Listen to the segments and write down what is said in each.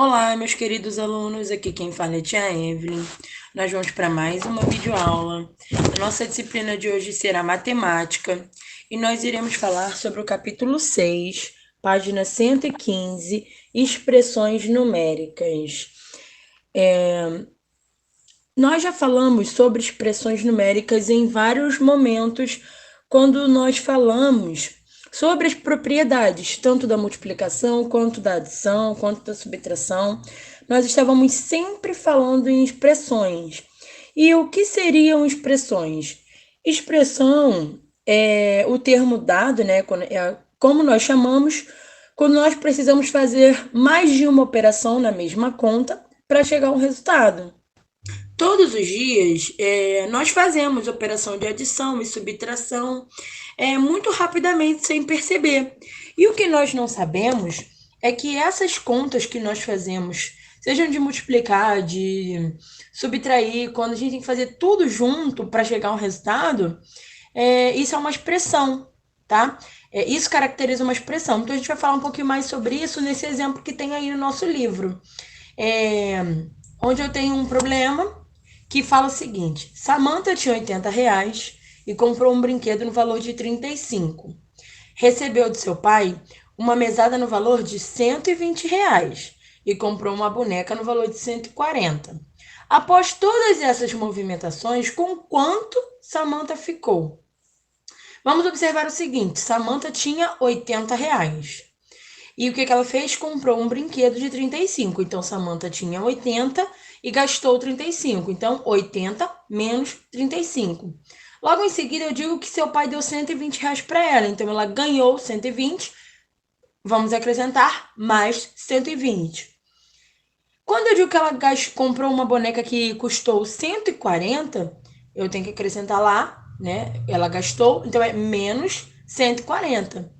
Olá, meus queridos alunos, aqui quem fala é tia Evelyn. Nós vamos para mais uma videoaula. A nossa disciplina de hoje será matemática e nós iremos falar sobre o capítulo 6, página 115, expressões numéricas. Nós já falamos sobre expressões numéricas em vários momentos quando nós falamos sobre as propriedades, tanto da multiplicação, quanto da adição, quanto da subtração. Nós estávamos sempre falando em expressões. E o que seriam expressões? Expressão é o termo dado, né? Como nós chamamos, quando nós precisamos fazer mais de uma operação na mesma conta para chegar a um resultado. Todos os dias nós fazemos operação de adição e subtração muito rapidamente, sem perceber. E o que nós não sabemos é que essas contas que nós fazemos, sejam de multiplicar, de subtrair, quando a gente tem que fazer tudo junto para chegar a um resultado, isso é uma expressão, tá? Isso caracteriza uma expressão. Então a gente vai falar um pouquinho mais sobre isso nesse exemplo que tem aí no nosso livro. É, onde eu tenho um problema que fala o seguinte: Samantha tinha R$ 80 e comprou um brinquedo no valor de 35. Recebeu de seu pai uma mesada no valor de R$ 120 e comprou uma boneca no valor de 140. Após todas essas movimentações, com quanto Samantha ficou? Vamos observar o seguinte: Samantha tinha R$ 80. E o que ela fez? Comprou um brinquedo de 35. Então, Samantha tinha 80 e gastou 35. Então, 80 menos 35. Logo em seguida, eu digo que seu pai deu R$ 120 para ela. Então, ela ganhou 120. Vamos acrescentar mais 120. Quando eu digo que ela comprou uma boneca que custou 140, eu tenho que acrescentar lá, né? Ela gastou, então é menos 140.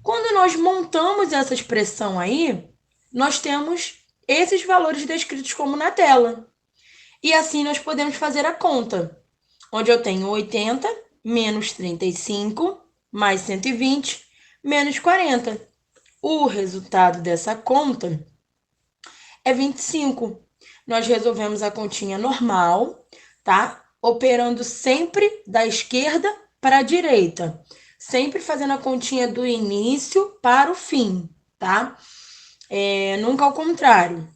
Quando nós montamos essa expressão aí, nós temos esses valores descritos como na tela. E assim nós podemos fazer a conta, onde eu tenho 80 menos 35 mais 120 menos 40. O resultado dessa conta é 25. Nós resolvemos a continha normal, tá? Operando sempre da esquerda para a direita. Sempre fazendo a continha do início para o fim, tá? Nunca ao contrário.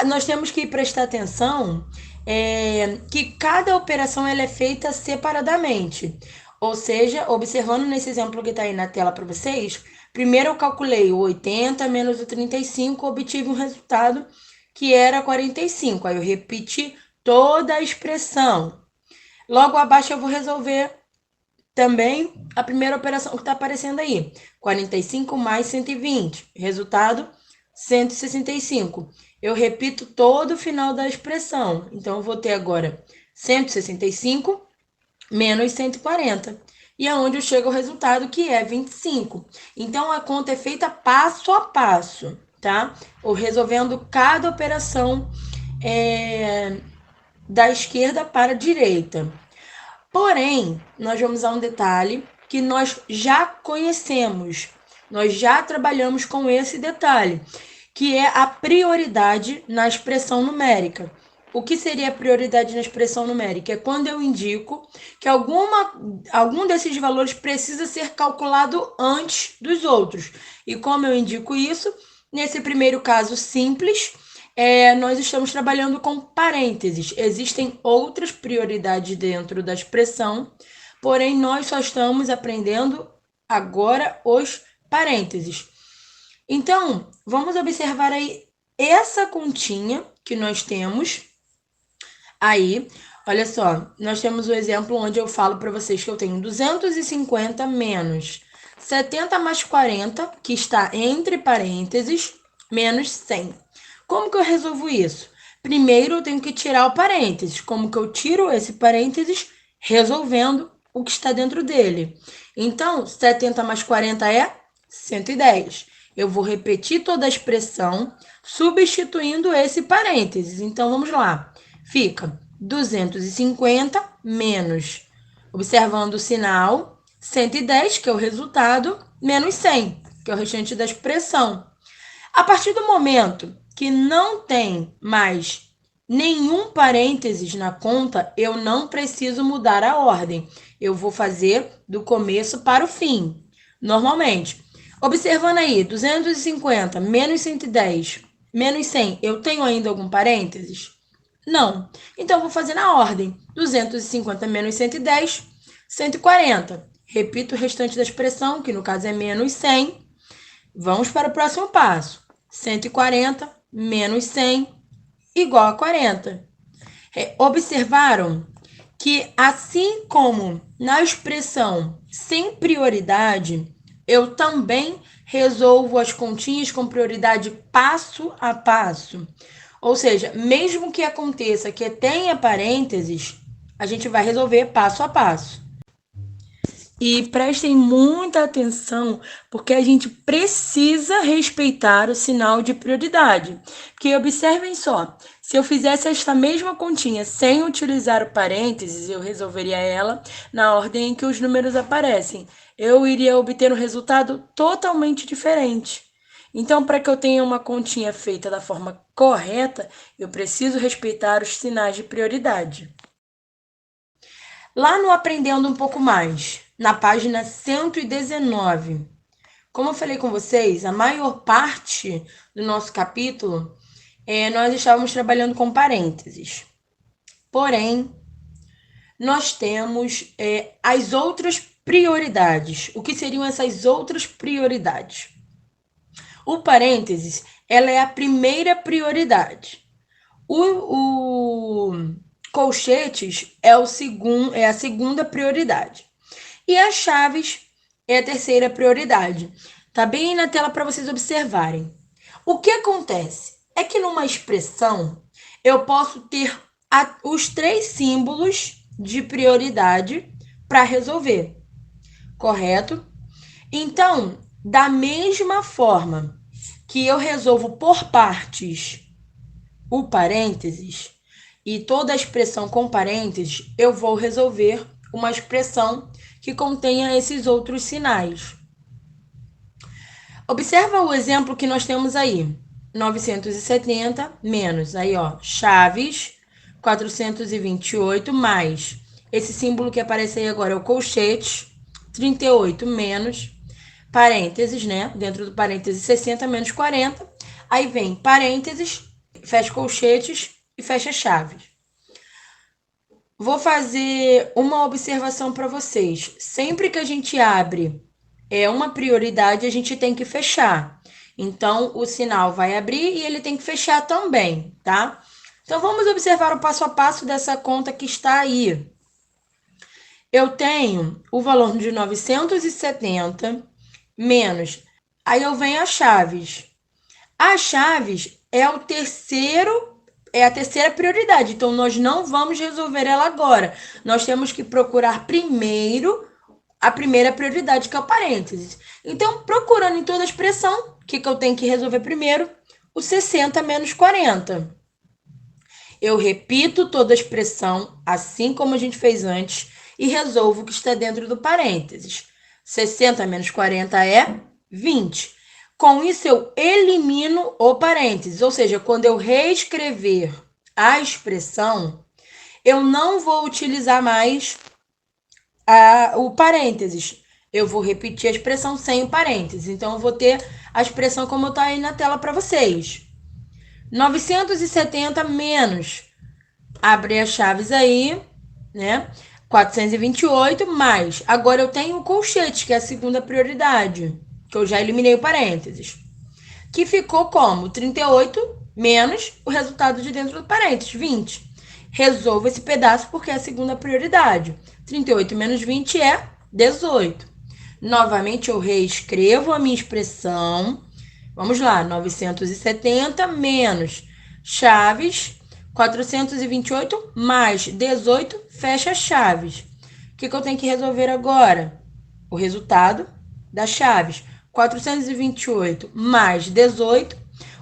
Nós temos que prestar atenção que cada operação ela é feita separadamente. Ou seja, observando nesse exemplo que está aí na tela para vocês, primeiro eu calculei o 80 menos o 35, obtive um resultado que era 45. Aí eu repeti toda a expressão. Logo abaixo eu vou resolver também a primeira operação que está aparecendo aí. 45 mais 120. Resultado, 165. Eu repito todo o final da expressão. Então, eu vou ter agora 165 menos 140. E aonde eu chego ao resultado, que é 25. Então, a conta é feita passo a passo, tá? Ou resolvendo cada operação da esquerda para a direita. Porém, nós vamos a um detalhe que nós já conhecemos, nós já trabalhamos com esse detalhe, que é a prioridade na expressão numérica. O que seria a prioridade na expressão numérica? É quando eu indico que algum desses valores precisa ser calculado antes dos outros. E como eu indico isso? Nesse primeiro caso simples, nós estamos trabalhando com parênteses. Existem outras prioridades dentro da expressão, porém nós só estamos aprendendo agora os parênteses. Então, vamos observar aí essa continha que nós temos aí. Olha só, nós temos o exemplo onde eu falo para vocês que eu tenho 250 menos 70 mais 40, que está entre parênteses, menos 100. Como que eu resolvo isso? Primeiro eu tenho que tirar o parênteses. Como que eu tiro esse parênteses? Resolvendo o que está dentro dele. Então, 70 mais 40 é 110. Eu vou repetir toda a expressão, substituindo esse parênteses. Então, vamos lá. Fica 250 menos, observando o sinal, 110, que é o resultado, menos 100, que é o restante da expressão. A partir do momento que não tem mais nenhum parênteses na conta, eu não preciso mudar a ordem. Eu vou fazer do começo para o fim, normalmente. Observando aí, 250 menos 110 menos 100, eu tenho ainda algum parênteses? Não. Então, eu vou fazer na ordem. 250 menos 110, 140. Repito o restante da expressão, que no caso é menos 100. Vamos para o próximo passo. 140 menos 100 igual a 40. Observaram que, assim como na expressão sem prioridade, eu também resolvo as continhas com prioridade passo a passo. Ou seja, mesmo que aconteça que tenha parênteses, a gente vai resolver passo a passo. E prestem muita atenção, porque a gente precisa respeitar o sinal de prioridade. Porque observem só, se eu fizesse esta mesma continha sem utilizar o parênteses, eu resolveria ela na ordem em que os números aparecem. Eu iria obter um resultado totalmente diferente. Então, para que eu tenha uma continha feita da forma correta, eu preciso respeitar os sinais de prioridade. Lá no Aprendendo um pouco mais, na página 119, como eu falei com vocês, a maior parte do nosso capítulo nós estávamos trabalhando com parênteses. Porém, nós temos as outras prioridades. O que seriam essas outras prioridades? O parênteses, ela é a primeira prioridade. O colchetes é a segunda prioridade. E as chaves é a terceira prioridade. Tá bem aí na tela para vocês observarem. O que acontece é que numa expressão eu posso ter os 3 símbolos de prioridade para resolver, correto? Então, da mesma forma que eu resolvo por partes o parênteses e toda a expressão com parênteses, eu vou resolver uma expressão que contenha esses outros sinais. Observa o exemplo que nós temos aí. 970 menos, aí ó, chaves, 428 mais, esse símbolo que aparece aí agora é o colchete, 38 menos, parênteses, né? Dentro do parênteses 60 menos 40, aí vem parênteses, fecha colchetes e fecha chaves. Vou fazer uma observação para vocês. Sempre que a gente abre uma prioridade, a gente tem que fechar. Então, o sinal vai abrir e ele tem que fechar também, tá? Então, vamos observar o passo a passo dessa conta que está aí. Eu tenho o valor de 970 menos. Aí eu venho as chaves. As chaves é a terceira prioridade. Então, nós não vamos resolver ela agora. Nós temos que procurar primeiro a primeira prioridade, que é o parênteses. Então, procurando em toda a expressão, o que eu tenho que resolver primeiro? O 60 menos 40. Eu repito toda a expressão, assim como a gente fez antes, e resolvo o que está dentro do parênteses. 60 menos 40 é 20. Com isso, eu elimino o parênteses, ou seja, quando eu reescrever a expressão, eu não vou utilizar mais o parênteses. Eu vou repetir a expressão sem o parênteses. Então, eu vou ter a expressão como está aí na tela para vocês. 970 menos, abre as chaves aí, né? 428 mais. Agora eu tenho o colchete, que é a segunda prioridade, que eu já eliminei o parênteses. Que ficou como? 38 menos o resultado de dentro do parênteses, 20. Resolvo esse pedaço porque é a segunda prioridade. 38 menos 20 é 18. Novamente eu reescrevo a minha expressão. Vamos lá, 970 menos chaves, 428 mais 18, fecha chaves. O que eu tenho que resolver agora? O resultado das chaves. 428 mais 18,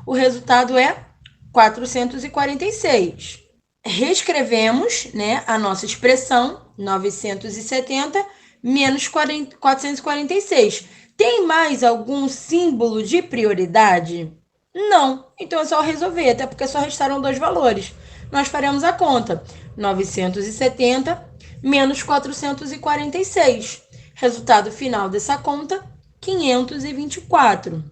o resultado é 446. Reescrevemos, né, a nossa expressão, 970 menos 446. Tem mais algum símbolo de prioridade Não. Então é só resolver, até porque só restaram dois valores. Nós faremos a conta: 970 menos 446. Resultado final dessa conta: 524.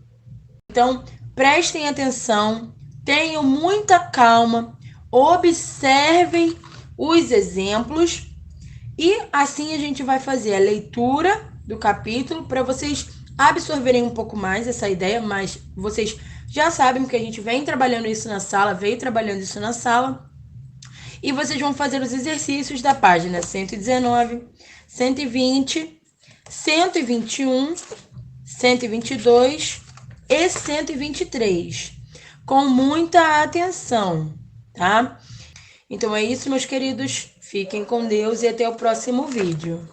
Então, prestem atenção, tenham muita calma, observem os exemplos e assim a gente vai fazer a leitura do capítulo para vocês absorverem um pouco mais essa ideia, mas vocês já sabem que a gente vem trabalhando isso na sala, veio trabalhando isso na sala. E vocês vão fazer os exercícios da página 119, 120, 121, 122 e 123, com muita atenção, tá? Então é isso, meus queridos. Fiquem com Deus e até o próximo vídeo.